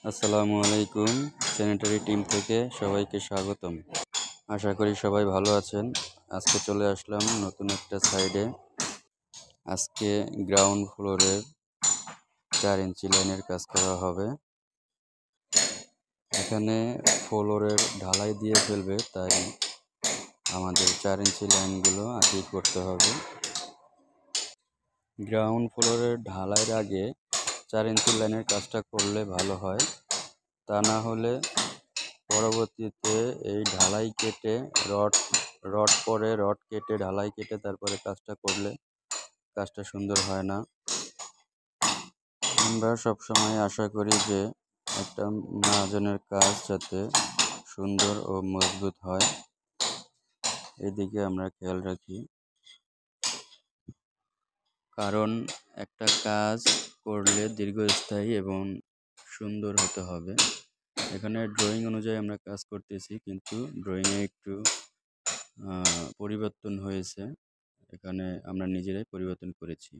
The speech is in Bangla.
আসসালামু আলাইকুম। স্যানিটারি টিম থেকে সবাইকে স্বাগতম। আশা করি সবাই ভালো আছেন। আজকে চলে আসলাম নতুন একটা সাইডে। আজকে গ্রাউন্ড ফ্লোরের 4 ইঞ্চি লাইনের কাজ করা হবে। এখানে ফ্লোরের ঢালাই দিয়ে ফেলবে, তাই আমাদের 4 ইঞ্চি লাইনগুলো আগেই করতে হবে। গ্রাউন্ড ফ্লোরের ঢালাইয়ের আগে 4 ইঞ্চি লাইনের কাজটা করলে ভালো হয়। তা না হলে পরবর্তীতে এই ঢালাই কেটে রড কেটে ঢালাই কেটে তারপরে কাজটা করলে কাজটা সুন্দর হয় না। আমরা সবসময় আশা করি যে একটা মহাজনের কাজ যাতে সুন্দর ও মজবুত হয়, এদিকে আমরা খেয়াল রাখি। কারণ একটা কাজ করলে দীর্ঘস্থায়ী এবং সুন্দর হতে হবে। এখানে ড্রয়িং অনুযায়ী আমরা কাজ করতেছি, কিন্তু ড্রয়িংয়ে একটু পরিবর্তন হয়েছে। এখানে আমরা নিজেরাই পরিবর্তন করেছি।